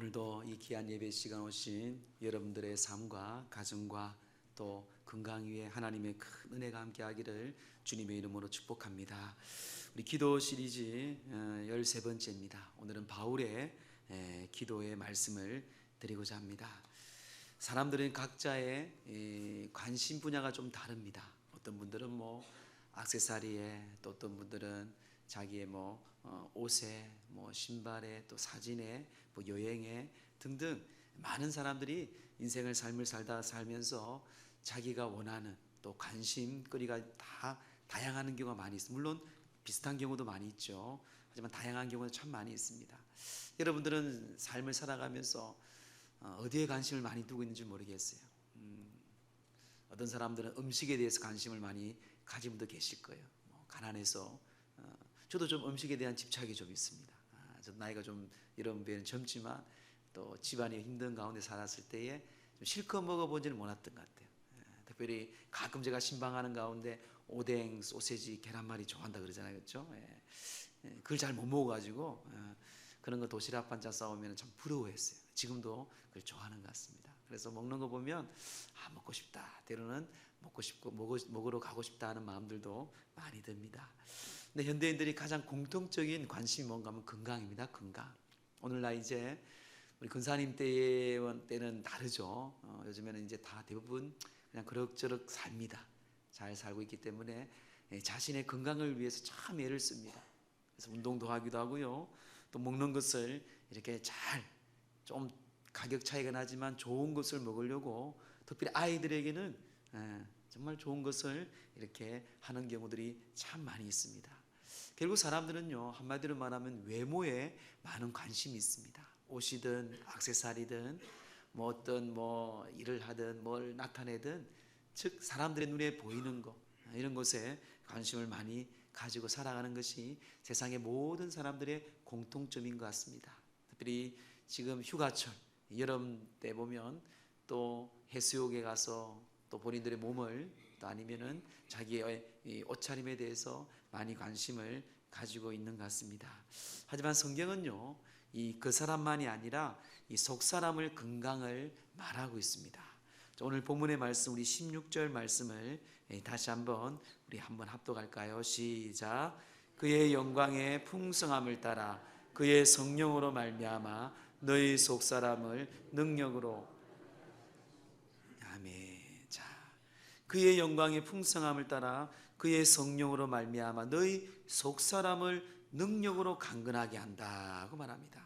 오늘도 이 귀한 예배 시간 오신 여러분들의 삶과 가정과 또 건강 위에 하나님의 큰 은혜가 함께하기를 주님의 이름으로 축복합니다. 우리 기도 시리즈 13번째입니다. 오늘은 바울의 기도의 말씀을 드리고자 합니다. 사람들은 각자의 관심 분야가 좀 다릅니다. 어떤 분들은 액세서리에, 또 어떤 분들은 자기의 옷에, 신발에, 또 사진에, 여행에 등등 많은 사람들이 인생을 삶을 살면서 자기가 원하는 또 관심거리가 다 다양한 경우가 많이 있습니다. 물론 비슷한 경우도 많이 있죠. 하지만 다양한 경우는 참 많이 있습니다. 여러분들은 삶을 살아가면서 어디에 관심을 많이 두고 있는지 모르겠어요. 어떤 사람들은 음식에 대해서 관심을 많이 가진 분도 계실 거예요. 가난해서 저도 좀 음식에 대한 집착이 좀 있습니다. 저도 나이가 좀 이런 배는 젊지만 또 집안이 힘든 가운데 살았을 때에 좀 실컷 먹어보지는 못했던 것 같아요. 특별히 가끔 제가 신방하는 가운데 오뎅, 소세지, 계란말이 좋아한다 그러잖아요, 그렇죠? 그걸 잘 못 먹어가지고 그런 거 도시락 반찬 싸우면 참 부러워했어요. 지금도 그걸 좋아하는 것 같습니다. 그래서 먹는 거 보면 먹고 싶다, 때로는 먹고 싶고 먹으러 가고 싶다 하는 마음들도 많이 듭니다. 근데 현대인들이 가장 공통적인 관심이 뭔가 하면 건강입니다. 건강. 오늘날 이제 우리 근사님 때는 다르죠. 요즘에는 이제 다 대부분 그냥 그럭저럭 삽니다. 잘 살고 있기 때문에 자신의 건강을 위해서 참 애를 씁니다. 그래서 운동도 하기도 하고요. 또 먹는 것을 이렇게 잘 좀 가격 차이가 나지만 좋은 것을 먹으려고 특별히 아이들에게는 정말 좋은 것을 이렇게 하는 경우들이 참 많이 있습니다. 결국 사람들은요, 한마디로 말하면 외모에 많은 관심이 있습니다. 옷이든 액세서리든 어떤 일을 하든 뭘 나타내든, 즉 사람들의 눈에 보이는 것, 이런 것에 관심을 많이 가지고 살아가는 것이 세상의 모든 사람들의 공통점인 것 같습니다. 특별히 지금 휴가철 여름 때 보면 또 해수욕에 가서 또 본인들의 몸을, 또 아니면은 자기의 옷차림에 대해서 많이 관심을 가지고 있는 것 같습니다. 하지만 성경은요, 그 사람만이 아니라 이 속 사람을 건강을 말하고 있습니다. 오늘 본문의 말씀, 우리 16절 말씀을 다시 한번 합독할까요? 시작. 그의 영광의 풍성함을 따라 그의 성령으로 말미암아 너희 속 사람을 능력으로. 아멘. 자, 그의 영광의 풍성함을 따라 그의 성령으로 말미암아 너희 속 사람을 능력으로 강건하게 한다고 말합니다.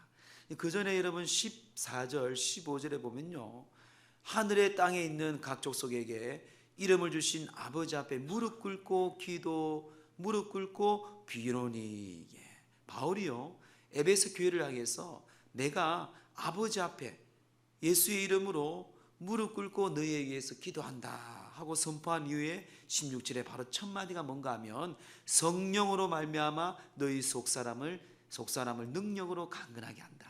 그 전에 여러분 14절 15절에 보면요, 하늘의 땅에 있는 각 족속에게 이름을 주신 아버지 앞에 무릎 꿇고 무릎 꿇고 비노니. 바울이요, 에베소 교회를 향해서 내가 아버지 앞에 예수의 이름으로 무릎 꿇고 너희에 의해서 기도한다 하고 선포한 이후에 16절에 바로 첫 마디가 뭔가 하면 성령으로 말미암아 너희 속 사람을 능력으로 강건하게 한다.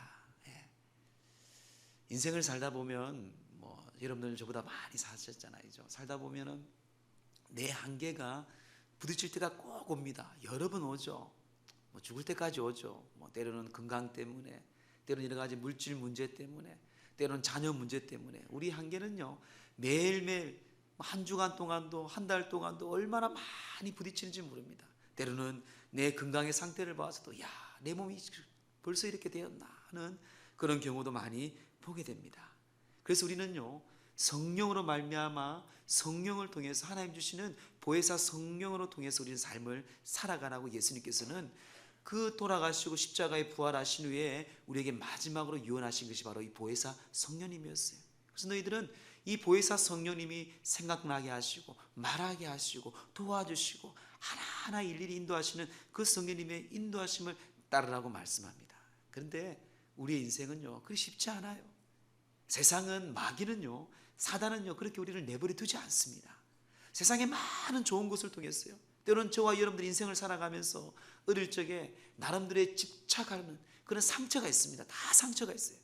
인생을 살다 보면 여러분들 저보다 많이 사셨잖아요. 살다 보면은 내 한계가 부딪힐 때가 꼭 옵니다. 여러 번 오죠. 죽을 때까지 오죠. 때로는 건강 때문에, 때로는 여러 가지 물질 문제 때문에, 때로는 자녀 문제 때문에 우리 한계는요, 매일매일 한 주간 동안도 한 달 동안도 얼마나 많이 부딪히는지 모릅니다. 때로는 내 건강의 상태를 봐서도 내 몸이 벌써 이렇게 되었나 하는 그런 경우도 많이 보게 됩니다. 그래서 우리는요, 성령으로 말미암아 성령을 통해서 하나님 주시는 보혜사 성령으로 통해서 우리는 삶을 살아가라고 예수님께서는 그 돌아가시고 십자가에 부활하신 후에 우리에게 마지막으로 유언하신 것이 바로 이 보혜사 성령님이었어요. 그래서 너희들은 이 보혜사 성령님이 생각나게 하시고 말하게 하시고 도와주시고 하나하나 일일이 인도하시는 그 성령님의 인도하심을 따르라고 말씀합니다. 그런데 우리의 인생은요, 그리 쉽지 않아요. 세상은, 마귀는요, 사단은요, 그렇게 우리를 내버려 두지 않습니다. 세상에 많은 좋은 것을 통했어요. 때로는 저와 여러분들 인생을 살아가면서 어릴 적에 나름대로의 집착하는 그런 상처가 있습니다. 다 상처가 있어요.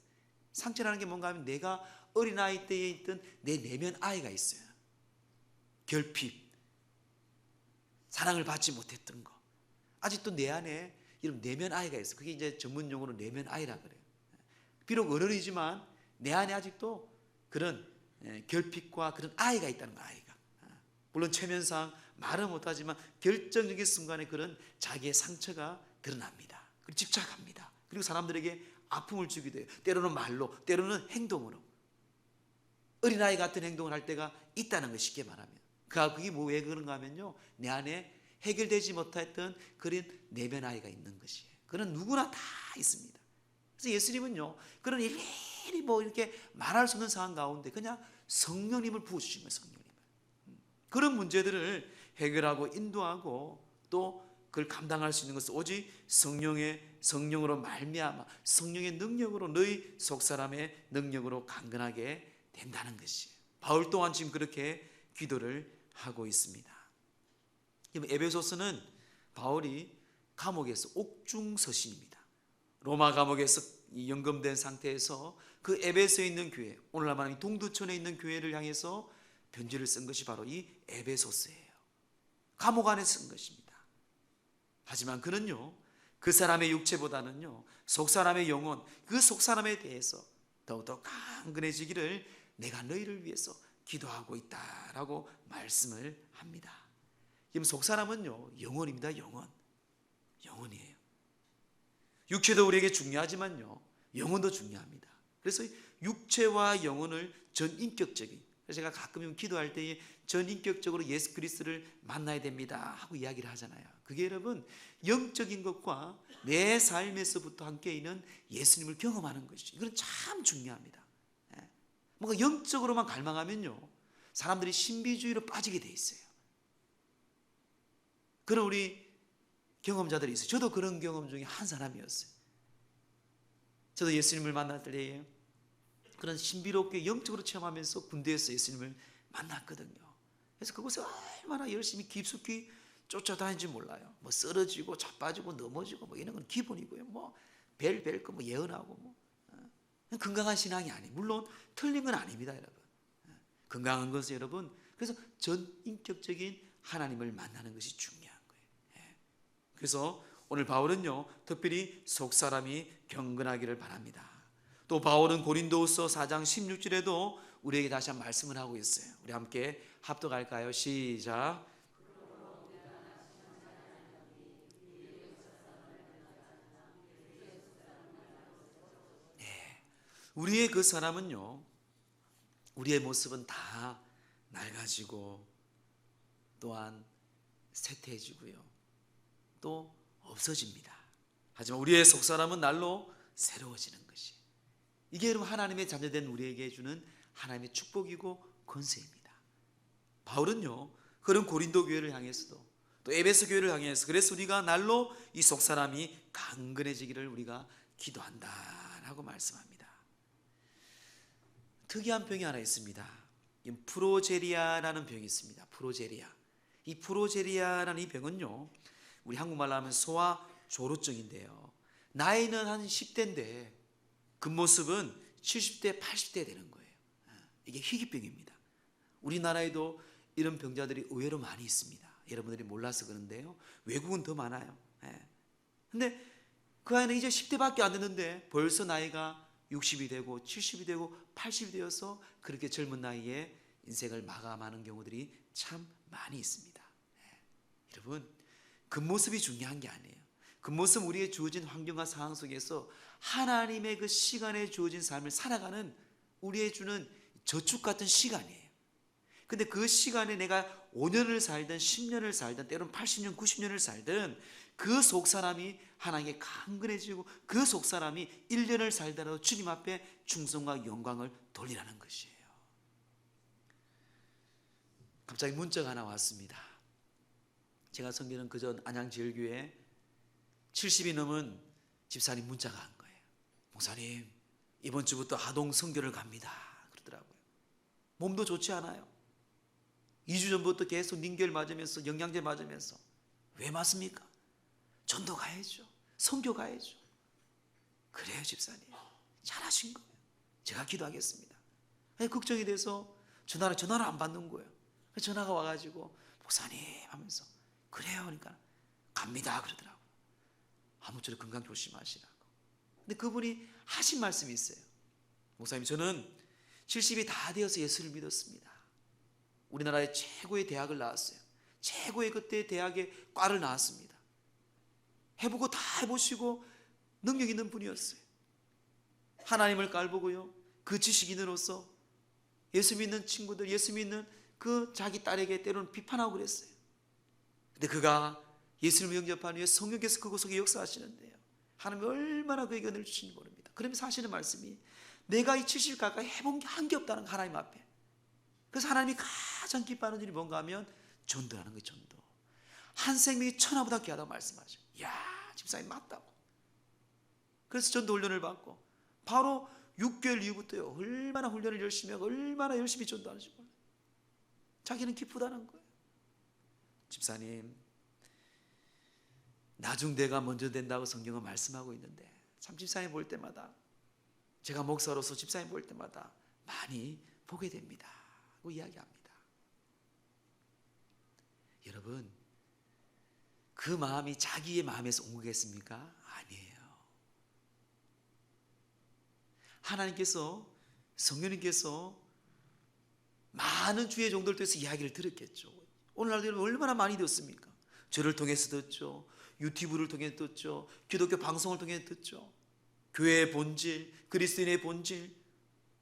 상처라는 게 뭔가 하면 내가 어린아이 때에 있던 내 내면 아이가 있어요. 결핍, 사랑을 받지 못했던 거, 아직도 내 안에 이런 내면 아이가 있어요. 그게 이제 전문 용어로 내면 아이라 그래요. 비록 어른이지만 내 안에 아직도 그런 결핍과 그런 아이가 있다는 거야. 아이가. 물론 최면상 말은 못하지만 결정적인 순간에 그런 자기의 상처가 드러납니다. 그리고 집착합니다. 그리고 사람들에게 아픔을 주기도 해요. 때로는 말로, 때로는 행동으로. 어린아이 같은 행동을 할 때가 있다는 거, 쉽게 말하면. 그게 왜 그런가 하면요, 내 안에 해결되지 못했던 그런 내면 아이가 있는 것이에요. 그건 누구나 다 있습니다. 그래서 예수님은요, 그런 일일이 이렇게 말할 수 없는 상황 가운데 그냥 성령님을 부어주신 거예요. 성령님을. 그런 문제들을 해결하고 인도하고 또 그걸 감당할 수 있는 것은 오직 성령으로 말미암아 성령의 능력으로, 너희 속사람의 능력으로 강건하게 된다는 것이에요. 바울 또한 지금 그렇게 기도를 하고 있습니다. 에베소서는 바울이 감옥에서 옥중 서신입니다. 로마 감옥에서 연금된 상태에서 그 에베소에 있는 교회, 오늘날 말하는 동두천에 있는 교회를 향해서 편지를 쓴 것이 바로 이 에베소서예요. 감옥 안에 쓴 것입니다. 하지만 그는요, 그 사람의 육체보다는요, 속사람의 영혼, 그 속사람에 대해서 더욱더 강건해지기를 내가 너희를 위해서 기도하고 있다라고 말씀을 합니다. 지금 속사람은요, 영혼입니다. 영혼이에요. 육체도 우리에게 중요하지만요, 영혼도 중요합니다. 그래서 육체와 영혼을 전인격적인, 그래서 제가 가끔 기도할 때에 전인격적으로 예수 그리스도를 만나야 됩니다 하고 이야기를 하잖아요. 그게 여러분 영적인 것과 내 삶에서부터 함께 있는 예수님을 경험하는 것이죠. 이건 참 중요합니다. 뭔가 영적으로만 갈망하면요, 사람들이 신비주의로 빠지게 돼 있어요. 그런 우리 경험자들이 있어요. 저도 그런 경험 중에 한 사람이었어요. 저도 예수님을 만날 때에 그런 신비롭게 영적으로 체험하면서 군대에서 예수님을 만났거든요. 그래서 그곳에 얼마나 열심히 깊숙이 쫓아다니는지 몰라요. 쓰러지고 자빠지고 넘어지고 이런 건 기본이고요. 벨 거 예언하고 건강한 신앙이 아니에요. 물론 틀린 건 아닙니다, 여러분. 건강한 것은 여러분, 그래서 전인격적인 하나님을 만나는 것이 중요한 거예요. 그래서 오늘 바울은요, 특별히 속사람이 경건하기를 바랍니다. 또 바울은 고린도후서 4장 16절에도 우리에게 다시 한번 말씀을 하고 있어요. 우리 함께 합독할까요? 시작. 우리의 그 사람은요, 우리의 모습은 다 낡아지고 또한 쇠퇴해지고요, 또 없어집니다. 하지만 우리의 속사람은 날로 새로워지는 것이, 이게 여러분 하나님의 자녀된 우리에게 주는 하나님의 축복이고 권세입니다. 바울은요, 그런 고린도 교회를 향해서도 또 에베소 교회를 향해서, 그래서 우리가 날로 이 속사람이 강건해지기를 우리가 기도한다라고 말씀합니다. 특이한 병이 하나 있습니다. 프로제리아라는 병이 있습니다. 프로제리아. 이 프로제리아라는 이 병은요, 우리 한국말로 하면 소아 조루증인데요, 나이는 한 10대인데 겉모습은 70대, 80대 되는 거예요. 이게 희귀병입니다. 우리나라에도 이런 병자들이 의외로 많이 있습니다. 여러분들이 몰라서 그런데요, 외국은 더 많아요. 근데 그 아이는 이제 10대밖에 안 됐는데 벌써 나이가 60이 되고 70이 되고 80이 되어서 그렇게 젊은 나이에 인생을 마감하는 경우들이 참 많이 있습니다. 여러분, 겉모습이 중요한 게 아니에요. 겉모습, 우리의 주어진 환경과 상황 속에서 하나님의 그 시간에 주어진 삶을 살아가는 우리의 주는 저축 같은 시간이에요. 근데 그 시간에 내가 5년을 살든 10년을 살든 때로는 80년, 90년을 살든 그 속사람이 하나님께 강건해지고 그 속사람이 1년을 살더라도 주님 앞에 충성과 영광을 돌리라는 것이에요. 갑자기 문자가 하나 왔습니다. 제가 섬기는 그전 안양제일교회 70이 넘은 집사님 문자가 한 거예요. 목사님, 이번 주부터 아동 선교를 갑니다 그러더라고요. 몸도 좋지 않아요. 2주 전부터 계속 링겔 맞으면서 영양제 맞으면서. 왜 맞습니까? 전도 가야죠. 선교 가야죠. 그래요, 집사님. 잘하신 거예요. 제가 기도하겠습니다. 걱정이 돼서 전화를 안 받는 거예요. 전화가 와가지고 목사님 하면서 그래요, 그러니까 갑니다 그러더라고요. 아무쪼록 건강 조심하시라고. 근데 그분이 하신 말씀이 있어요. 목사님, 저는 70이 다 되어서 예수를 믿었습니다. 우리나라의 최고의 대학을 나왔어요. 최고의 그때 대학의 과를 나왔습니다. 해보고 다 해보시고 능력 있는 분이었어요. 하나님을 깔보고요, 그 지식인으로서 예수 믿는 친구들, 예수 믿는 그 자기 딸에게 때로는 비판하고 그랬어요. 근데 그가 예수님을 영접한 후에 성령께서 그곳 속에 역사하시는데요, 하나님이 얼마나 그에게 은혜를 주시는지 모릅니다. 그러면서 하시는 말씀이, 내가 이 70 가까이 해본 게 한 게 없다는 거, 하나님 앞에. 그래서 하나님이 가장 기뻐하는 일이 뭔가 하면 전도하는 거예요. 전도. 한 생명이 천하보다 귀하다고 말씀하죠. 이야, 집사님 맞다고. 그래서 전도 훈련을 받고 바로 6개월 이후부터요, 얼마나 훈련을 열심히 하고 얼마나 열심히 전도하는지 몰라요. 자기는 기쁘다는 거예요. 집사님, 나중대가 먼저 된다고 성경은 말씀하고 있는데, 참 집사님 볼 때마다, 제가 목사로서 집사님 볼 때마다 많이 보게 됩니다 하고 이야기합니다. 여러분, 그 마음이 자기의 마음에서 온 거겠습니까? 아니에요. 하나님께서, 성령님께서 많은 주의 종들을 통해서 이야기를 들었겠죠. 오늘날도 여러분 얼마나 많이 듣습니까? 저를 통해서 듣죠, 유튜브를 통해서 듣죠, 기독교 방송을 통해서 듣죠. 교회의 본질, 그리스도인의 본질,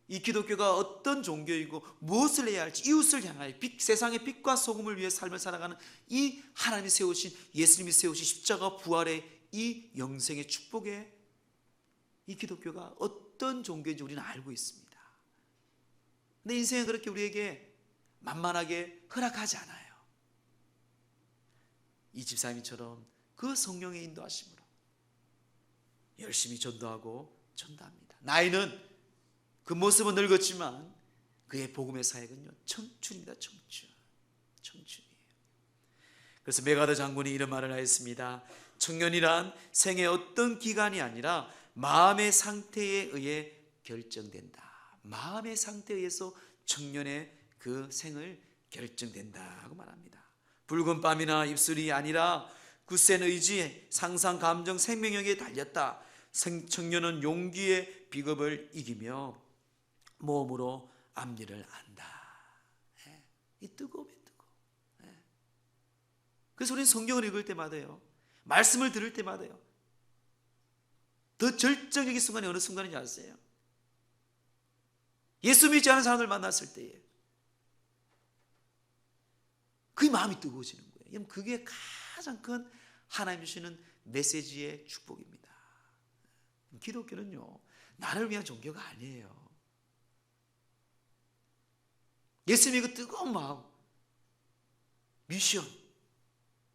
이 기독교가 어떤 종교이고 무엇을 해야 할지, 이웃을 향하여 세상의 빛과 소금을 위해 삶을 살아가는 이 하나님이 세우신, 예수님이 세우신 십자가 부활의 이 영생의 축복의 이 기독교가 어떤 종교인지 우리는 알고 있습니다. 근데 인생은 그렇게 우리에게 만만하게 허락하지 않아요. 이 집사님처럼 그 성령의 인도하심으로 열심히 전도하고 전도합니다. 나이는, 그 모습은 늙었지만 그의 복음의 사역은요, 청춘입니다. 청춘이에요. 그래서 메가더 장군이 이런 말을 하였습니다. 청년이란 생의 어떤 기간이 아니라 마음의 상태에 의해 결정된다. 마음의 상태에 의해서 청년의 그 생을 결정된다고 말합니다. 붉은 뺨이나 입술이 아니라 굳센 의지, 상상, 감정, 생명력에 달렸다. 청년은 용기의 비겁을 이기며 몸으로 앞일을 안다. 이 뜨거움이 뜨거워. 그래서 우리는 성경을 읽을 때마다요, 말씀을 들을 때마다요, 더 절정적인 순간이 어느 순간인지 아세요? 예수 믿지 않은 사람들 만났을 때에 그 마음이 뜨거워지는 거예요. 그게 가장 큰 하나님 주시는 메시지의 축복입니다. 기독교는요, 나를 위한 종교가 아니에요. 예수님의 그 뜨거운 마음, 미션,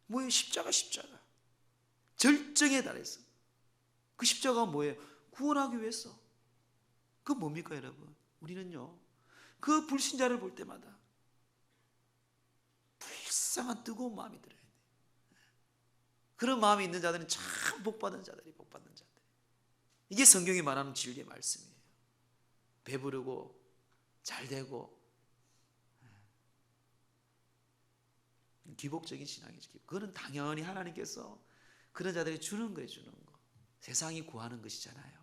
뭐예요? 십자가. 절정에 달해서. 그 십자가가 뭐예요? 구원하기 위해서. 그건 뭡니까 여러분? 우리는요, 그 불신자를 볼 때마다 불쌍한 뜨거운 마음이 들어야 돼요. 그런 마음이 있는 자들은 참 복받은 자들이, 복받은 자들. 이게 성경이 말하는 진리의 말씀이에요. 배부르고 잘되고 기복적인 신앙이죠. 그거는 당연히 하나님께서 그런 자들이 주는 거예요. 주는 거. 세상이 구하는 것이잖아요.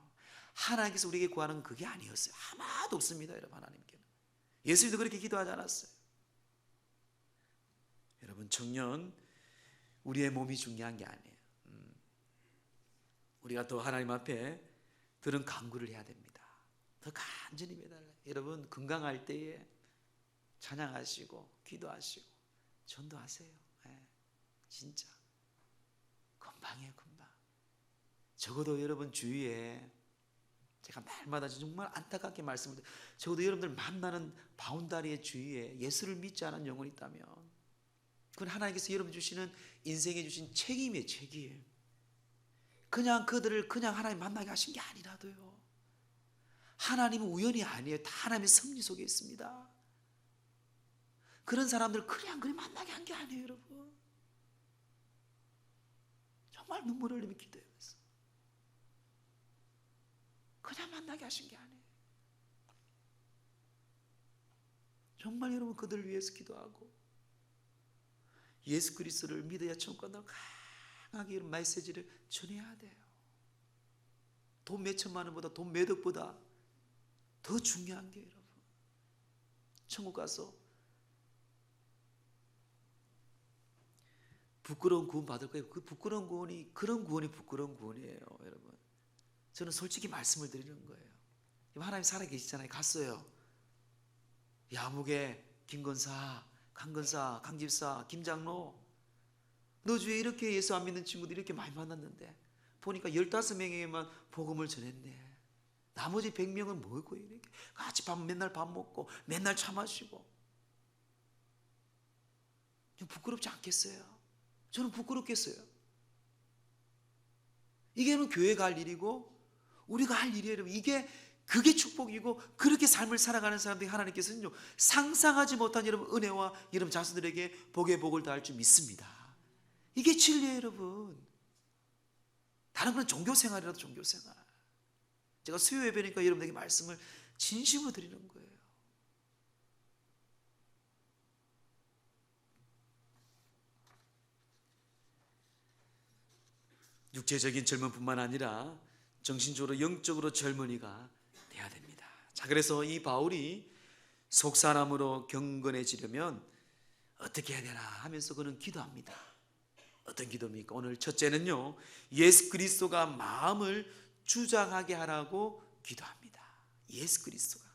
하나님께서 우리에게 구하는 건 그게 아니었어요. 하나도 없습니다. 여러분, 하나님께는. 예수님도 그렇게 기도하지 않았어요. 여러분, 청년, 우리의 몸이 중요한 게 아니에요. 우리가 더 하나님 앞에 들은 간구를 해야 됩니다. 더 간절히 매달려요. 여러분, 건강할 때에 찬양하시고 기도하시고 전도하세요. 진짜 금방이에요. 금방. 적어도 여러분 주위에, 제가 날마다 정말 안타깝게 말씀을 드려요. 적어도 여러분들 만나는 바운다리의 주위에 예수를 믿지 않은 영혼이 있다면 그건 하나님께서 여러분 주시는, 인생에 주신 책임이에요. 책임. 그냥 그들을 그냥 하나님 만나게 하신 게 아니라도요, 하나님은 우연이 아니에요. 다 하나님의 섭리 속에 있습니다. 그런 사람들 그냥 만나게 한 게 아니에요. 여러분, 정말 눈물 흘리며 기도해서 그냥 만나게 하신 게 아니에요. 정말 여러분, 그들을 위해서 기도하고 예수 그리스도를 믿어야 천국 간다고 강하게 이런 메시지를 전해야 돼요. 돈 몇 천만 원보다, 돈 몇 억보다 더 중요한 게 여러분, 천국 가서 부끄러운 구원 받을 거예요. 그 부끄러운 구원이, 그런 구원이 부끄러운 구원이에요 여러분. 저는 솔직히 말씀을 드리는 거예요. 하나님 살아계시잖아요. 갔어요. 야무개, 김건사, 강건사, 강집사, 김장로, 너 주위에 이렇게 예수 안 믿는 친구들이 이렇게 많이 만났는데 보니까 15명에게만 복음을 전했네. 나머지 100명은 뭐고 이렇게 같이 맨날 밥 먹고 맨날 차 마시고. 부끄럽지 않겠어요? 저는 부끄럽겠어요. 이게는 교회가 할 일이고 우리가 할 일이에요 여러분. 그게 축복이고, 그렇게 삶을 살아가는 사람들이 하나님께서는요 상상하지 못한 여러분 은혜와 여러분 자손들에게 복의 복을 다할 줄 믿습니다. 이게 진리예요 여러분. 다른 건 종교생활이라도 종교생활. 제가 수요 예배니까 여러분에게 말씀을 진심으로 드리는 거예요. 육체적인 젊음뿐만 아니라 정신적으로 영적으로 젊은이가 돼야 됩니다. 자, 그래서 이 바울이 속사람으로 경건해지려면 어떻게 해야 되나 하면서 그는 기도합니다. 어떤 기도입니까? 오늘 첫째는요, 예수 그리스도가 마음을 주장하게 하라고 기도합니다. 예수 그리스도가.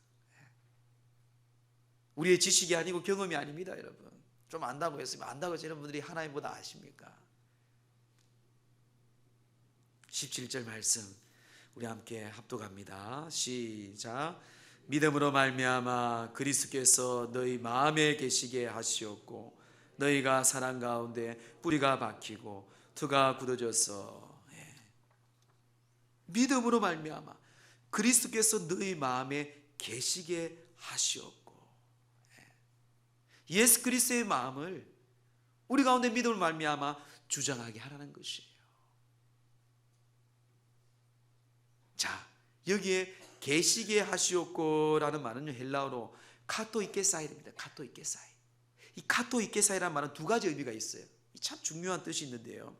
우리의 지식이 아니고 경험이 아닙니다 여러분. 좀 안다고 했으면 안다고 해서 여러분들이 하나님보다 아십니까? 17절 말씀 우리 함께 합독합니다. 시작. 믿음으로 말미암아 그리스도께서 너희 마음에 계시게 하시었고 너희가 사랑 가운데 뿌리가 박히고 터가 굳어져서 믿음으로 말미암아 그리스도께서 너희 마음에 계시게 하시었고, 예수 그리스도의 마음을 우리 가운데 믿음으로 말미암아 주장하게 하라는 것이에요. 자, 여기에 계시게 하시었고라는 말은요 헬라어로 카토이케사이입니다. 카토이케사이. 이 카토이케사이라는 말은 두 가지 의미가 있어요. 참 중요한 뜻이 있는데요,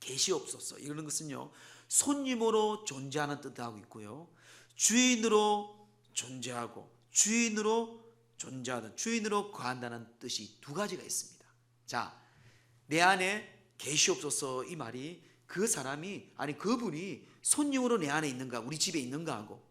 계시옵소서 이러는 것은요 손님으로 존재하는 뜻을 하고 있고요, 주인으로 존재하고 주인으로 존재하는, 주인으로 거한다는 뜻이 두 가지가 있습니다. 자, 내 안에 계시옵소서 이 말이 그 사람이, 아니 그분이 손님으로 내 안에 있는가, 우리 집에 있는가 하고,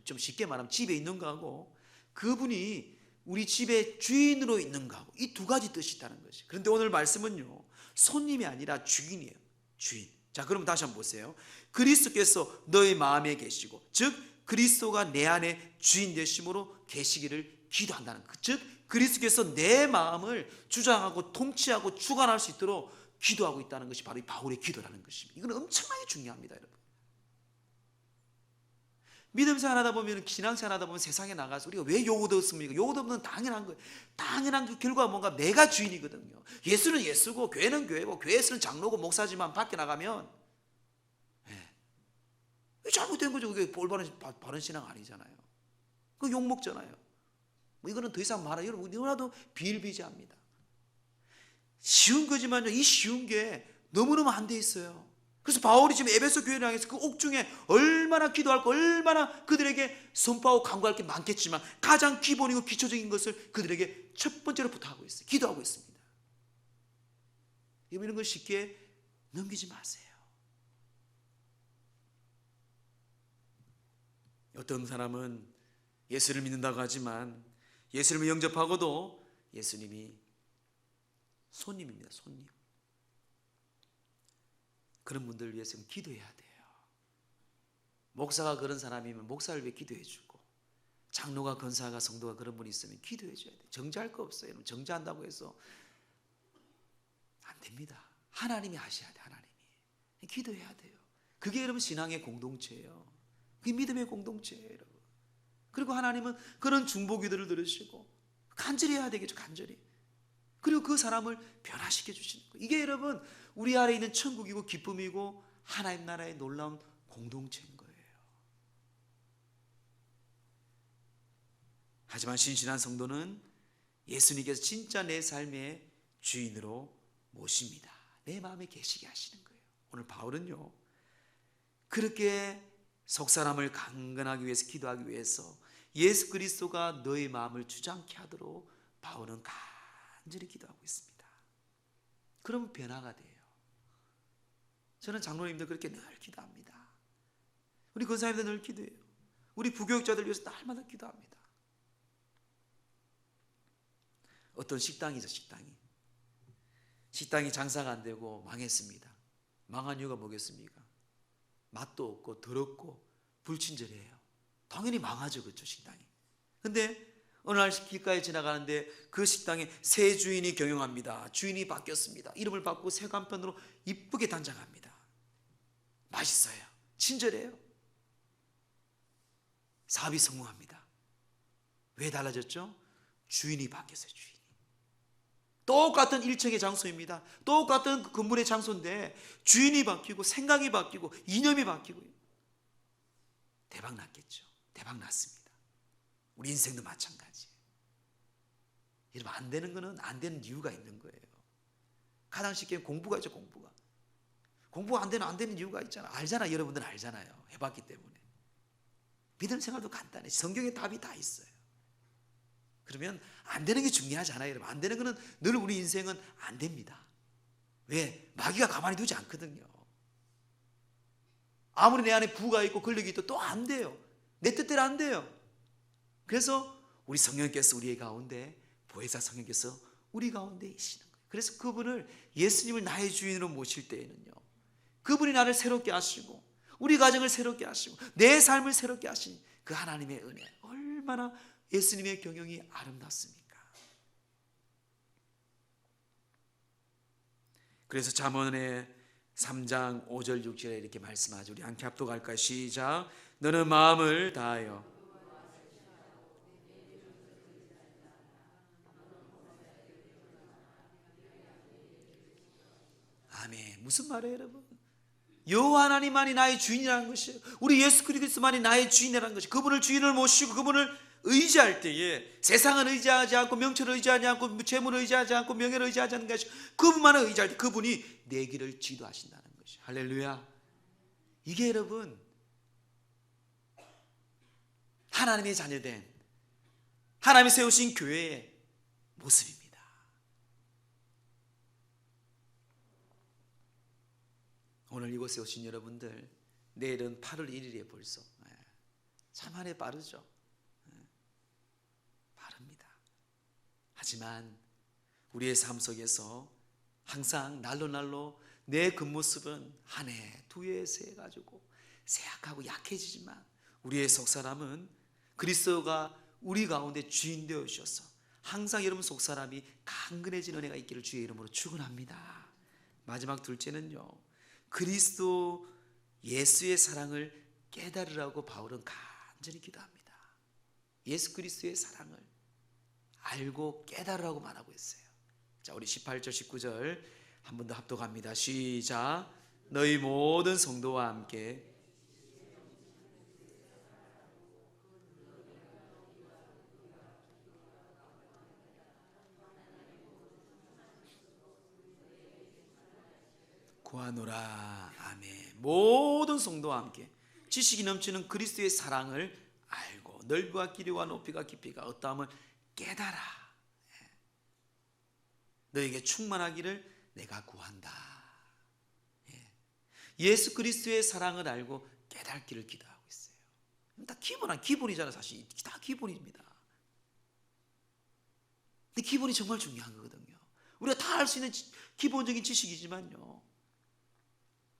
좀 쉽게 말하면 집에 있는가 하고, 그분이 우리 집의 주인으로 있는가 하고, 이 두 가지 뜻이 있다는 것이. 그런데 오늘 말씀은요 손님이 아니라 주인이에요. 주인. 자, 그럼 다시 한번 보세요. 그리스도께서 너의 마음에 계시고, 즉 그리스도가 내 안에 주인 되심으로 계시기를 기도한다는 것. 즉 그리스도께서 내 마음을 주장하고 통치하고 주관할 수 있도록 기도하고 있다는 것이 바로 이 바울의 기도라는 것입니다. 이건 엄청나게 중요합니다 여러분. 믿음 생활하다 보면, 신앙 생활하다 보면 세상에 나가서 우리가 왜 욕 얻었습니까? 욕 얻으면 당연한 거예요. 당연한 그 결과가 뭔가 내가 주인이거든요. 예수는 예수고 교회는 교회고 교회에서는 장로고 목사지만 밖에 나가면 잘못된 거죠. 그게 바른 신앙 아니잖아요. 그 욕 먹잖아요. 뭐 이거는 더 이상 말하기 너무나도 비일비재합니다. 쉬운 거지만요 이 쉬운 게 너무너무 안 돼 있어요. 그래서 바울이 지금 에베소 교회를 향해서 그 옥중에 얼마나 기도할 거, 얼마나 그들에게 선포하고 강구할 게 많겠지만 가장 기본이고 기초적인 것을 그들에게 첫 번째로 부탁하고 있어요. 기도하고 있습니다. 이런 걸 쉽게 넘기지 마세요. 어떤 사람은 예수를 믿는다고 하지만 예수님을 영접하고도 예수님이 손님입니다. 손님. 그런 분들을 위해서 기도해야 돼요. 목사가 그런 사람이면 목사를 위해 기도해 주고, 장로가 권사가 성도가 그런 분이 있으면 기도해 줘야 돼요. 정죄할 거 없어요. 정죄한다고 해서 안 됩니다. 하나님이 하셔야 돼요. 하나님이. 기도해야 돼요. 그게 여러분 신앙의 공동체예요. 그게 믿음의 공동체예요 여러분. 그리고 하나님은 그런 중보기도를 들으시고 간절히 해야 되겠죠. 간절히. 그리고 그 사람을 변화시켜 주시는 거예요. 이게 여러분 우리 안에 있는 천국이고 기쁨이고 하나님 나라의 놀라운 공동체인 거예요. 하지만 신실한 성도는 예수님께서 진짜 내 삶의 주인으로 모십니다. 내 마음에 계시게 하시는 거예요. 오늘 바울은요 그렇게 속 사람을 강건하기 위해서, 기도하기 위해서 예수 그리스도가 너의 마음을 주장케 하도록 바울은 간절히 기도하고 있습니다. 그러면 변화가 돼요. 저는 장로님들 그렇게 늘 기도합니다. 우리 권사님들 늘 기도해요. 우리 부교육자들 위해서 날마다 기도합니다. 어떤 식당이죠. 식당이 장사가 안 되고 망했습니다. 망한 이유가 뭐겠습니까? 맛도 없고 더럽고 불친절해요. 당연히 망하죠. 그렇죠, 식당이. 근데 어느 날 길가에 지나가는데 그 식당에 새 주인이 경영합니다. 주인이 바뀌었습니다. 이름을 바꾸고 새 간판으로 이쁘게 단장합니다. 맛있어요. 친절해요. 사업이 성공합니다. 왜 달라졌죠? 주인이 바뀌었어요. 주인이. 똑같은 1층의 장소입니다. 똑같은 건물의 장소인데 주인이 바뀌고 생각이 바뀌고 이념이 바뀌고요. 대박 났겠죠. 대박 났습니다. 우리 인생도 마찬가지예요. 여러분, 안 되는 거는 안 되는 이유가 있는 거예요. 가장 쉽게 공부가 있죠. 공부가 안 되는 이유가 있잖아. 알잖아. 여러분들 알잖아요. 해봤기 때문에. 믿음 생활도 간단해. 성경에 답이 다 있어요. 그러면 안 되는 게 중요하잖아요. 여러분, 안 되는 거는 늘 우리 인생은 안 됩니다. 왜? 마귀가 가만히 두지 않거든요. 아무리 내 안에 부가 있고 권력이 있도 또 안 돼요. 내 뜻대로 안 돼요. 그래서 우리 성령께서 우리 가운데, 보혜사 성령께서 우리 가운데 계시는 거예요. 그래서 그분을, 예수님을 나의 주인으로 모실 때에는요, 그분이 나를 새롭게 하시고 우리 가정을 새롭게 하시고 내 삶을 새롭게 하신 그 하나님의 은혜, 얼마나 예수님의 경영이 아름답습니까? 그래서 잠언의 3장 5절 6절에 이렇게 말씀하죠. 우리 함께 합독할까요? 시작. 너는 마음을 다하여 아멘. 무슨 말이에요, 여러분? 여호와 하나님만이 나의 주인이라는 것이에요. 우리 예수 그리스도만이 나의 주인이라는 것이, 그분을 주인을 모시고 그분을 의지할 때에 세상은 의지하지 않고, 명철을 의지하지 않고, 재물을 의지하지 않고, 명예를 의지하지 않는 것이, 그분만을 의지할 때 그분이 내 길을 지도하신다는 것이, 할렐루야. 이게 여러분 하나님의 자녀된, 하나님이 세우신 교회의 모습입니다. 오늘 이곳에 오신 여러분들, 내일은 8월 1일이에요 벌써. 참 한 해 빠르죠. 빠릅니다. 하지만 우리의 삶 속에서 항상 날로 내 겉모습은 한 해, 두 해, 세 해 가지고 쇠약하고 약해지지만 우리의 속사람은 그리스도가 우리 가운데 주인 되어 주셔서 항상 여러분 속사람이 강건해진 은혜가 있기를 주의 이름으로 축원합니다. 마지막 둘째는요, 그리스도 예수의 사랑을 깨달으라고 바울은 간절히 기도합니다. 예수 그리스도의 사랑을 알고 깨달으라고 말하고 있어요. 자, 우리 18절 19절 한 번 더 합독합니다. 시작. 너희 모든 성도와 함께 구하노라. 아멘. 모든 성도와 함께 지식이 넘치는 그리스도의 사랑을 알고 넓이와 길이와 높이가 깊이가 어떠함을 깨달아 너에게 충만하기를 내가 구한다. 예수 그리스도의 사랑을 알고 깨닫기를 기도하고 있어요. 다 기본이잖아요. 사실 다 기본입니다. 근데 기본이 정말 중요한 거거든요. 우리가 다 알 수 있는 기본적인 지식이지만요,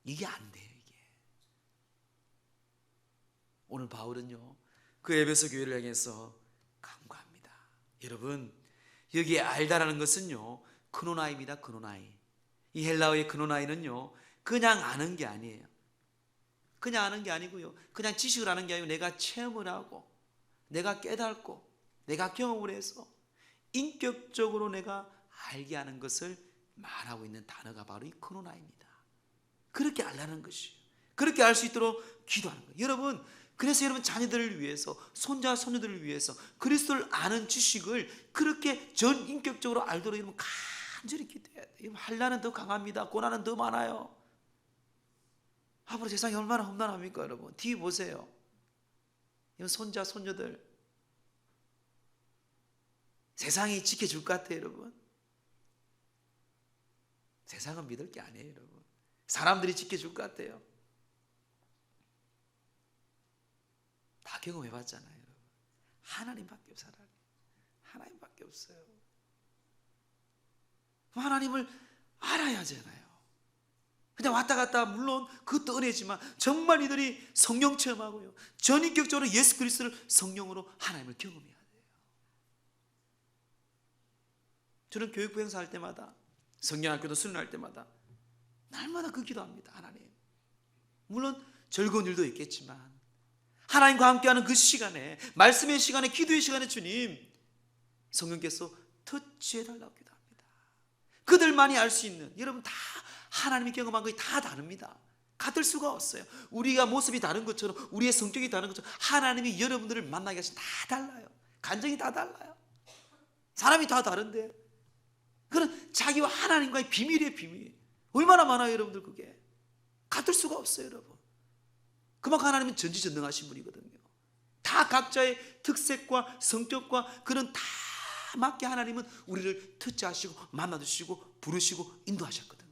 이게 안 돼요. 이게 오늘 바울은요, 그 에베소 교회를 향해서 간구합니다. 여러분, 여기에 알다라는 것은요, 크노나이입니다. 크노나이. 이 헬라어의 크노나이는요, 그냥 아는 게 아니에요. 그냥 아는 게 아니고요, 그냥 지식을 아는 게 아니고 내가 체험을 하고 내가 깨닫고 내가 경험을 해서 인격적으로 내가 알게 하는 것을 말하고 있는 단어가 바로 이 크노나입니다. 그렇게 알라는 것이에요. 그렇게 알 수 있도록 기도하는 거예요. 여러분, 그래서 여러분 자녀들을 위해서, 손자 손녀들을 위해서 그리스도를 아는 지식을 그렇게 전인격적으로 알도록 여러분 간절히 기도해야 돼요. 한란은 더 강합니다. 고난은 더 많아요. 앞으로 세상이 얼마나 험난합니까 여러분. 뒤 보세요. 이런 손자 손녀들 세상이 지켜줄 것 같아요 여러분. 세상은 믿을 게 아니에요 여러분. 사람들이 지켜줄 것 같아요. 다 경험해봤잖아요 여러분. 하나님밖에 없어요. 하나님밖에 없어요. 하나님을 알아야 하잖아요. 그냥 왔다 갔다 물론 그것도 은혜지만 정말 이들이 성령 체험하고요, 전인격적으로 예수 그리스도를 성령으로 하나님을 경험해야 돼요. 저는 교육부 행사할 때마다, 성령학교도 수련할 때마다 날마다 그 기도합니다. 하나님, 물론 즐거운 일도 있겠지만 하나님과 함께하는 그 시간에, 말씀의 시간에, 기도의 시간에 주님 성령께서 터치해달라고 기도합니다. 그들만이 알 수 있는, 여러분 다 하나님이 경험한 것이 다 다릅니다. 같을 수가 없어요. 우리가 모습이 다른 것처럼, 우리의 성격이 다른 것처럼 하나님이 여러분들을 만나게 하시면 다 달라요. 간정이 다 달라요. 사람이 다 다른데 그런 자기와 하나님과의 비밀이에요. 비밀 얼마나 많아요 여러분들. 그게 같을 수가 없어요 여러분. 그만큼 하나님은 전지전능하신 분이거든요. 다 각자의 특색과 성격과 그런 다 맞게 하나님은 우리를 터치하시고 만나주시고 부르시고 인도하셨거든요.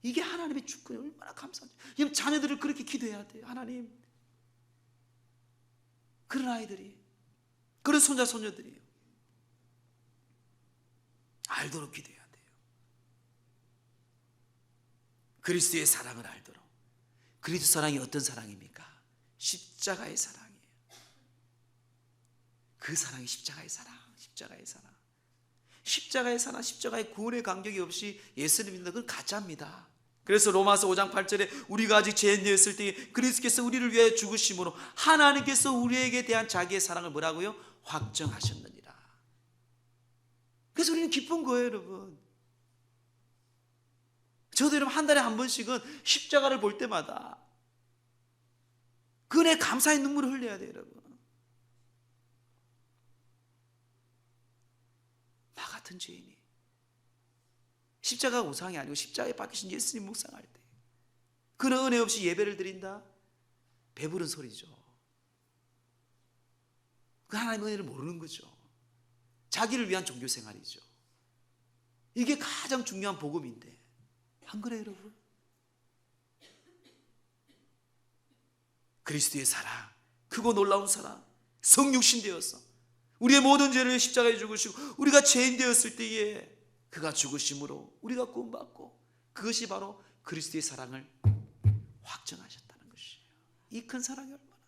이게 하나님의 주권이 얼마나 감사한지. 여러분 자녀들을 그렇게 기도해야 돼요. 하나님, 그런 아이들이, 그런 손자 손녀들이 알도록 기도해야 돼요. 그리스도의 사랑을 알도록. 그리스도 사랑이 어떤 사랑입니까? 십자가의 사랑이에요. 그 사랑이 십자가의 사랑, 십자가의 사랑. 십자가의 사랑, 십자가의 구원의 간격이 없이 예수를 믿는다. 그건 가짜입니다. 그래서 로마서 5장 8절에 우리가 아직 죄인되었을 때에 그리스도께서 우리를 위하여 죽으심으로 하나님께서 우리에게 대한 자기의 사랑을 뭐라고요? 확정하셨느니라. 그래서 우리는 기쁜 거예요 여러분. 저도 여러분 한 달에 한 번씩은 십자가를 볼 때마다 그 은혜에 감사의 눈물을 흘려야 돼요 여러분. 나 같은 죄인이 십자가가 우상이 아니고 십자가에 박히신 예수님 묵상할 때 그런 은혜 없이 예배를 드린다? 배부른 소리죠. 그 하나님의 은혜를 모르는 거죠. 자기를 위한 종교생활이죠. 이게 가장 중요한 복음인데 안 그래요 여러분? 그리스도의 사랑, 크고 놀라운 사랑, 성육신 되어서 우리의 모든 죄를 십자가에 죽으시고 우리가 죄인 되었을 때에 그가 죽으심으로 우리가 구원받고, 그것이 바로 그리스도의 사랑을 확정하셨다는 것이에요. 이 큰 사랑이 얼마나.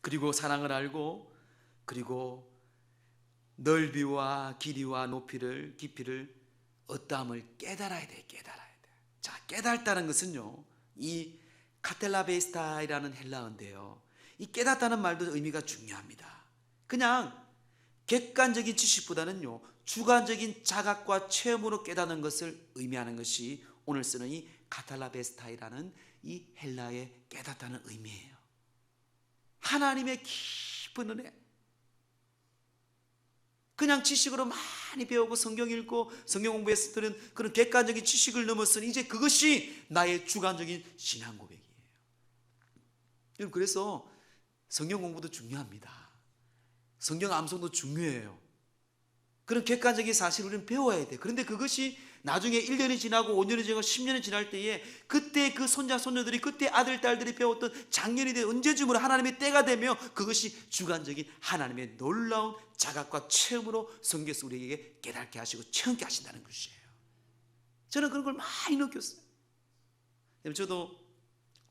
그리고 사랑을 알고, 그리고 넓이와 길이와 높이를, 깊이를, 어떠함을 깨달아야 돼. 깨달아야 돼. 자, 깨달다는 것은요, 이 카텔라베스타이라는 헬라어인데요, 이 깨닫다는 말도 의미가 중요합니다. 그냥 객관적인 지식보다는요, 주관적인 자각과 체험으로 깨닫는 것을 의미하는 것이 오늘 쓰는 이 카탈라베스타이라는 이 헬라의 깨닫다는 의미예요. 하나님의 깊은 은혜. 그냥 지식으로 많이 배우고 성경 읽고 성경 공부했을 때는 그런 객관적인 지식을 넘어서는 이제 그것이 나의 주관적인 신앙 고백이에요. 그래서 성경 공부도 중요합니다. 성경 암송도 중요해요. 그런 객관적인 사실을 우리는 배워야 돼. 그런데 그것이 나중에 1년이 지나고 5년이 지나고 10년이 지날 때에 그때 그 손자 손녀들이, 그때 아들 딸들이 배웠던 작년이 돼 언제쯤으로 하나님의 때가 되며 그것이 주관적인 하나님의 놀라운 자각과 체험으로 성경에서 우리에게 깨닫게 하시고 체험케 하신다는 것이에요. 저는 그런 걸 많이 느꼈어요. 저도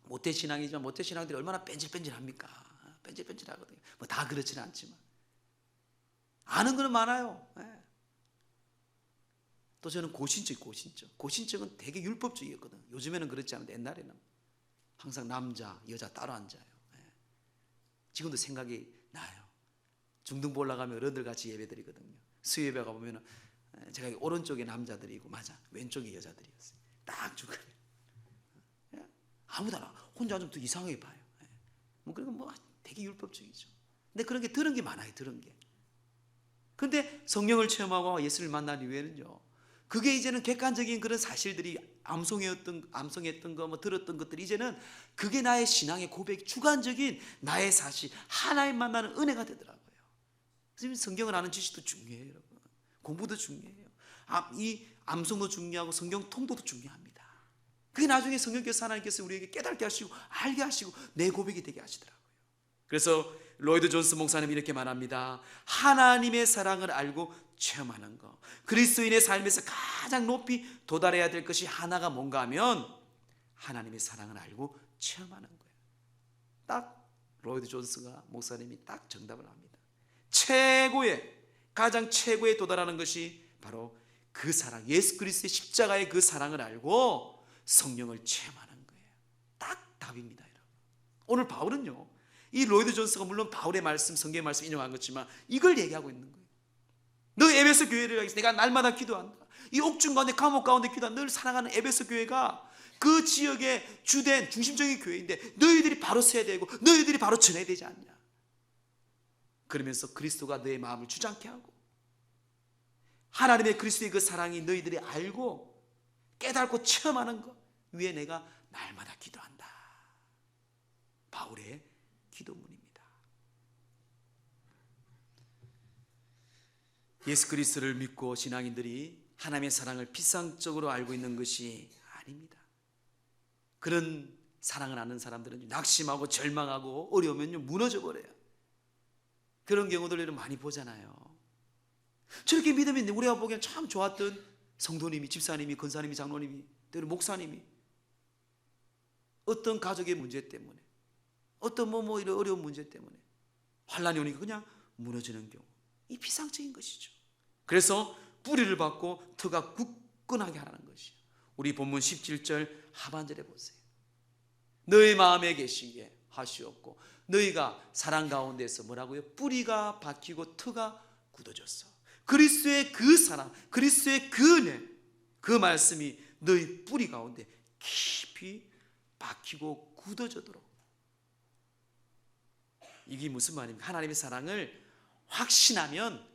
모태신앙이지만 모태신앙들이 얼마나 뺀질뺀질합니까? 뺀질뺀질하거든요. 뭐 다 그렇지는 않지만 아는 건 많아요. 네. 또 저는 고신적은 되게 율법주의였거든요. 요즘에는 그렇지 않은데 옛날에는 항상 남자, 여자 따로 앉아요. 네. 지금도 생각이 나요. 중등부 올라가면 어른들 같이 예배드리거든요. 수요예배 가보면 제가 오른쪽에 남자들이고 맞아, 왼쪽에 여자들이었어요. 딱 중간에. 네. 아무도 안 와. 혼자 좀 더 이상하게 봐요. 네. 뭐 그리고 뭐 되게 율법주의죠. 근데 그런 게 들은 게 많아요. 들은 게. 근데 성령을 체험하고 예수를 만난 이후에는요, 그게 이제는 객관적인 그런 사실들이 암송했던 거, 뭐 들었던 것들, 이제는 그게 나의 신앙의 고백, 주관적인 나의 사실, 하나님 만나는 은혜가 되더라고요. 지금 성경을 아는 지식도 중요해요, 여러분. 공부도 중요해요. 이 암송도 중요하고 성경 통도도 중요합니다. 그게 나중에 성령께서, 하나님께서 우리에게 깨닫게 하시고 알게 하시고 내 고백이 되게 하시더라고요. 그래서 로이드 존스 목사님이 이렇게 말합니다. 하나님의 사랑을 알고 체험하는 것, 그리스도인의 삶에서 가장 높이 도달해야 될 것이 하나가 뭔가 하면 하나님의 사랑을 알고 체험하는 거예요. 딱 로이드 존스가 목사님이 딱 정답을 합니다. 가장 최고에 도달하는 것이 바로 그 사랑, 예수 그리스도의 십자가의 그 사랑을 알고 성령을 체험하는 거예요. 딱 답입니다, 여러분. 오늘 바울은요, 이 로이드 존스가 물론 바울의 말씀, 성경의 말씀 인용한 거지만 이걸 얘기하고 있는 거예요. 너 에베소 교회를 위해서 내가 날마다 기도한다. 이 옥중 가운데, 감옥 가운데 기도한 늘 사랑하는 에베소 교회가 그 지역의 주된 중심적인 교회인데 너희들이 바로 서야 되고 너희들이 바로 전해야 되지 않냐. 그러면서 그리스도가 너의 마음을 주장케 하고 하나님의 그리스도의 그 사랑이 너희들이 알고 깨닫고 체험하는 것 위에 내가 날마다 기도한다. 바울의 기도문입니다. 예수 그리스도를 믿고 신앙인들이 하나님의 사랑을 피상적으로 알고 있는 것이 아닙니다. 그런 사랑을 아는 사람들은 낙심하고 절망하고 어려우면 무너져 버려요. 그런 경우들을 많이 보잖아요. 저렇게 믿음이 있는데 우리가 보기엔 참 좋았던 성도님이, 집사님이, 권사님이, 장로님이, 때로 목사님이 어떤 가족의 문제 때문에, 어떤 이런 어려운 문제 때문에 환난이 오니까 그냥 무너지는 경우, 이 비상적인 것이죠. 그래서 뿌리를 받고 터가 굳건하게 하라는 것이에요. 우리 본문 17절 하반절에 보세요. 너희 마음에 계시기에 하시옵고 너희가 사랑 가운데서 뭐라고요? 뿌리가 박히고 터가 굳어졌어. 그리스도의 그 사랑, 그리스도의 그 은혜, 그 말씀이 너희 뿌리 가운데 깊이 박히고 굳어지도록. 이게 무슨 말입니까? 하나님의 사랑을 확신하면,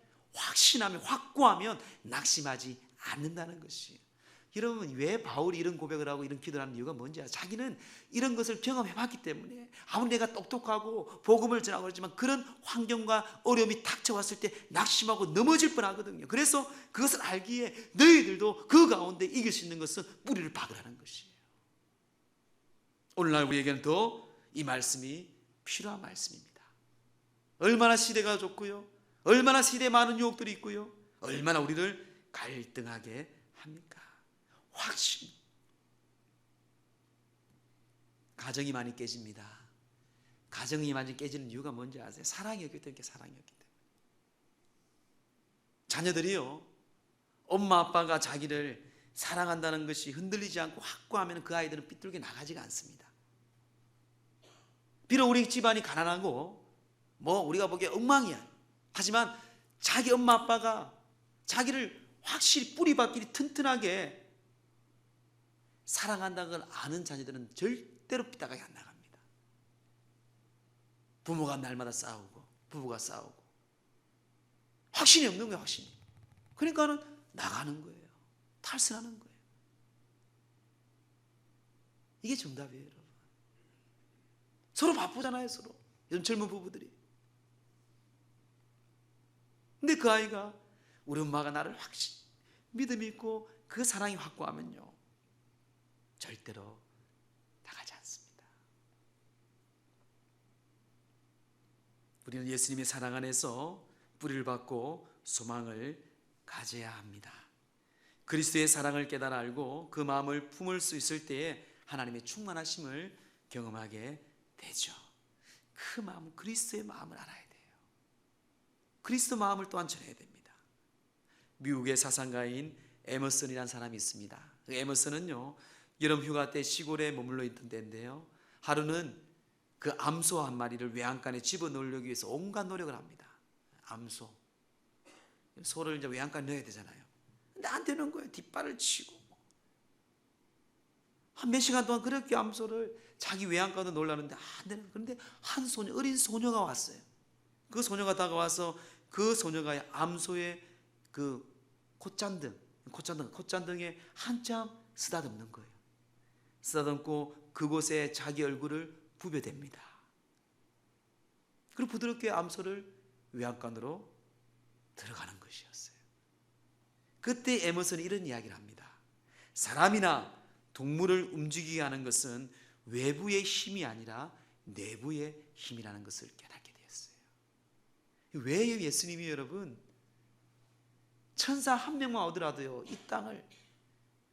확고하면 낙심하지 않는다는 것이에요. 여러분, 왜 바울이 이런 고백을 하고 이런 기도를 하는 이유가 뭔지 알아요? 자기는 이런 것을 경험해봤기 때문에, 아무리 내가 똑똑하고 복음을 전하고 그러지만 그런 환경과 어려움이 닥쳐왔을 때 낙심하고 넘어질 뻔하거든요. 그래서 그것을 알기에 너희들도 그 가운데 이길 수 있는 것은 뿌리를 박으라는 것이에요. 오늘날 우리에게는 더 이 말씀이 필요한 말씀입니다. 얼마나 시대가 좁고요, 얼마나 시대에 많은 유혹들이 있고요, 얼마나 우리를 갈등하게 합니까? 확신. 가정이 많이 깨집니다. 가정이 많이 깨지는 이유가 뭔지 아세요? 사랑이 없기 때문에. 사랑이 없기 때문에. 자녀들이요, 엄마 아빠가 자기를 사랑한다는 것이 흔들리지 않고 확고하면 그 아이들은 삐뚤게 나가지가 않습니다. 비록 우리 집안이 가난하고 우리가 보기에 엉망이야. 하지만 자기 엄마 아빠가 자기를 확실히 뿌리박길이 튼튼하게 사랑한다는 걸 아는 자녀들은 절대로 삐딱하게 안 나갑니다. 부모가 날마다 싸우고 부부가 싸우고 확신이 없는 거예요. 확신이. 그러니까는 나가는 거예요. 탈선하는 거예요. 이게 정답이에요, 여러분. 서로 바쁘잖아요, 서로. 요즘 젊은 부부들이. 근데 그 아이가 우리 엄마가 나를 믿음이 있고 그 사랑이 확고하면요, 절대로 나가지 않습니다. 우리는 예수님의 사랑 안에서 뿌리를 받고 소망을 가져야 합니다. 그리스도의 사랑을 깨달아 알고 그 마음을 품을 수 있을 때에 하나님의 충만하심을 경험하게 되죠. 그 마음, 그리스도의 마음을 알아야 돼요. 그리스도 마음을 또한 전해야 됩니다. 미국의 사상가인 에머슨이라는 사람이 있습니다. 그 에머슨은요, 여름 휴가 때 시골에 머물러 있던 때인데요, 하루는 그 암소 한 마리를 외양간에 집어넣으려기 위해서 온갖 노력을 합니다. 암소, 소를 이제 외양간에 넣어야 되잖아요. 근데 안 되는 거예요. 뒷발을 치고 한 몇 시간 동안 그렇게 암소를 자기 외양간으로 넣으려는데 안 되는 거예요. 그런데 한 소녀, 어린 소녀가 왔어요. 그 소녀가 다가와서 그 소녀가 암소의 그 콧잔등에 한참 쓰다듬는 거예요. 쓰다듬고 그곳에 자기 얼굴을 부벼댑니다. 그리고 부드럽게 암소를 외양간으로 들어가는 것이었어요. 그때 에머슨은 이런 이야기를 합니다. 사람이나 동물을 움직이게 하는 것은 외부의 힘이 아니라 내부의 힘이라는 것을 깨닫게 되었어요. 왜 예수님이 여러분 천사 한 명만 오더라도요 이 땅을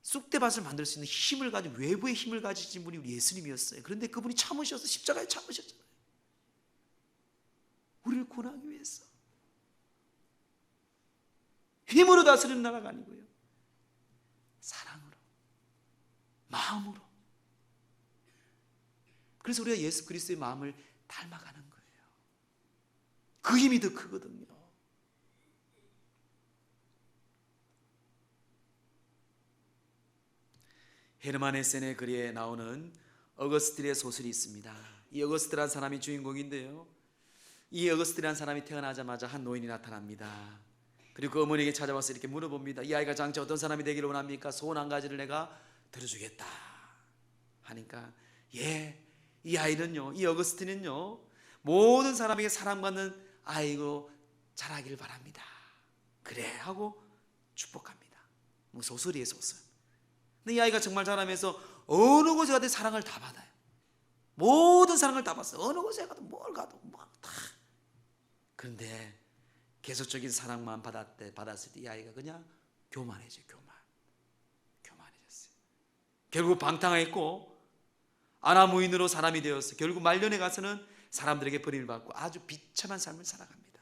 쑥대밭을 만들 수 있는 힘을 가진, 외부의 힘을 가지신 분이 우리 예수님이었어요. 그런데 그분이 참으셔서 십자가에 참으셨잖아요. 우리를 구원하기 위해서. 힘으로 다스리는 나라가 아니고요, 사랑으로, 마음으로. 그래서 우리가 예수 그리스도의 마음을 닮아가는 거예요. 그 힘이 더 크거든요. 헤르만 헤세의 글에 나오는 어거스틴의 소설이 있습니다. 이 어거스틴이라는 사람이 주인공인데요, 이 어거스틴이라는 사람이 태어나자마자 한 노인이 나타납니다. 그리고 그 어머니에게 찾아와서 이렇게 물어봅니다. 이 아이가 장차 어떤 사람이 되기를 원합니까? 소원 한 가지를 내가 들어주겠다 하니까, 이 아이는요, 이 어거스틴은요, 모든 사람에게 사랑받는 아이로 자라기를 바랍니다. 그래 하고 축복합니다. 뭐 소설이에요, 소설. 근데 이 아이가 정말 자라면서 어느 곳에 가도 사랑을 다 받아요. 모든 사랑을 다 받았어요. 어느 곳에 가도 뭘 가도 다. 그런데 계속적인 사랑만 받았을 때 이 아이가 그냥 교만해져요. 교만해졌어요. 결국 방탕했고 아나무인으로 사람이 되었어요. 결국 말년에 가서는 사람들에게 버림을 받고 아주 비참한 삶을 살아갑니다.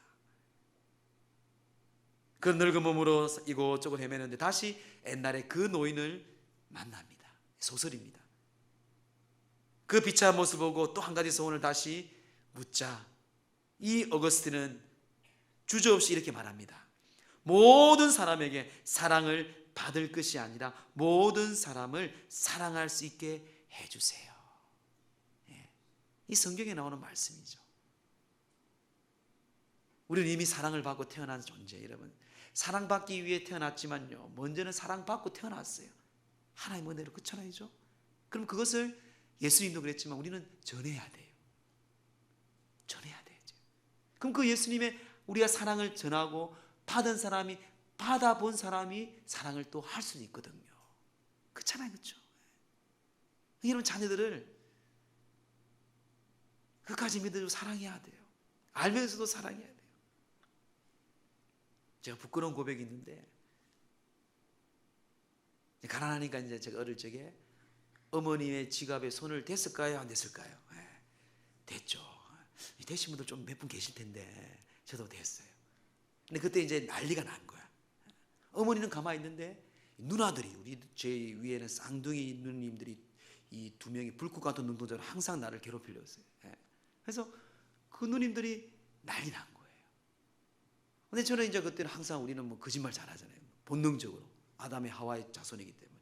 그 늙은 몸으로 이곳저곳 헤매는데 다시 옛날에 그 노인을 만납니다. 소설입니다. 그 비참한 모습을 보고 또 한 가지 소원을 다시 묻자 이 어거스틴은 주저없이 이렇게 말합니다. 모든 사람에게 사랑을 받을 것이 아니라 모든 사람을 사랑할 수 있게 해주세요. 이 성경에 나오는 말씀이죠. 우리는 이미 사랑을 받고 태어난 존재, 여러분. 사랑받기 위해 태어났지만요, 먼저는 사랑받고 태어났어요. 하나님 은혜로, 그렇잖아요. 그럼 그것을 예수님도 그랬지만 우리는 전해야 돼요. 전해야 되죠. 그럼 그 예수님의 우리가 사랑을 전하고 받은 사람이, 받아본 사람이 사랑을 또 할 수도 있거든요. 그렇잖아요. 그렇죠? 여러분 자녀들을 끝까지 믿어주고 사랑해야 돼요. 알면서도 사랑해야 돼요. 제가 부끄러운 고백이 있는데, 가난하니까 이제 제가 어릴 적에 어머니의 지갑에 손을 댔을까요? 안 댔을까요? 됐죠. 되신 분들 좀 몇 분 계실 텐데 저도 됐어요. 근데 그때 이제 난리가 난 거야. 어머니는 가만히 있는데 누나들이, 우리 제 위에는 쌍둥이 누님들이 이 두 명이 불꽃 같은 눈동자로 항상 나를 괴롭히려고 했어요. 그래서 그 누님들이 난리 난 거예요. 근데 저는 이제 그때는 항상 우리는 뭐 거짓말 잘하잖아요. 본능적으로. 아담의 하와의 자손이기 때문에.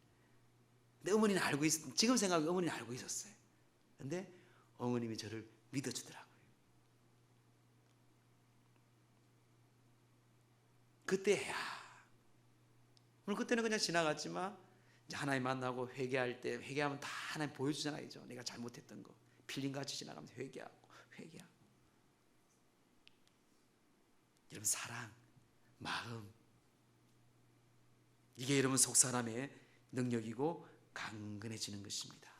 근데 어머니는 알고 지금 생각하면 어머니는 알고 있었어요. 근데 어머님이 저를 믿어주더라고요. 그때 물론 그때는 그냥 지나갔지만 이제 하나님 만나고 회개할 때, 회개하면 다 하나님 보여주잖아요. 내가 잘못했던 거 필링같이 지나가면서 회개하고. 여러분 사랑, 마음, 이게 여러분 속사람의 능력이고 강건해지는 것입니다.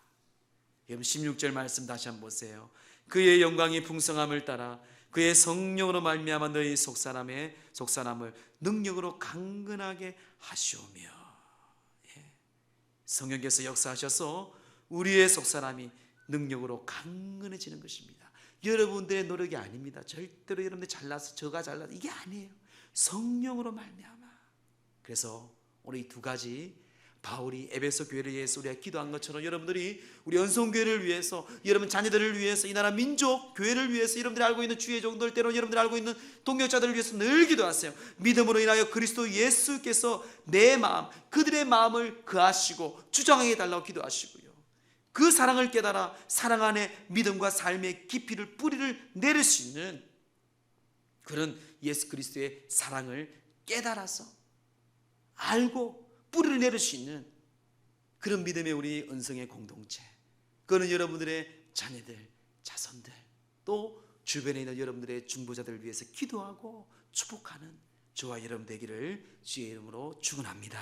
여러분 16절 말씀 다시 한번 보세요. 그의 영광이 풍성함을 따라 그의 성령으로 말미암아 너희 속사람을 능력으로 강건하게 하시오며. 성령께서 역사하셔서 우리의 속사람이 능력으로 강건해지는 것입니다. 여러분들의 노력이 아닙니다. 절대로 여러분들 잘나서 저가 잘나서 이게 아니에요. 성령으로 말미암아. 그래서 오늘 이 두 가지, 바울이 에베소 교회를 위해서 우리가 기도한 것처럼 여러분들이 우리 연성교회를 위해서, 여러분 자녀들을 위해서, 이 나라 민족 교회를 위해서, 여러분들이 알고 있는 주의 종들, 때로 여러분들이 알고 있는 동역자들을 위해서 늘 기도하세요. 믿음으로 인하여 그리스도 예수께서 내 마음, 그들의 마음을 거하시고 주장하게 해달라고 기도하시고요, 그 사랑을 깨달아 사랑 안에 믿음과 삶의 깊이를, 뿌리를 내릴 수 있는 그런 예수 그리스도의 사랑을 깨달아서 알고 뿌리를 내릴 수 있는 그런 믿음의 우리 은성의 공동체, 그거는 여러분들의 자녀들, 자손들, 또 주변에 있는 여러분들의 중보자들을 위해서 기도하고 축복하는 저와 여러분 되기를 주의 이름으로 축원합니다.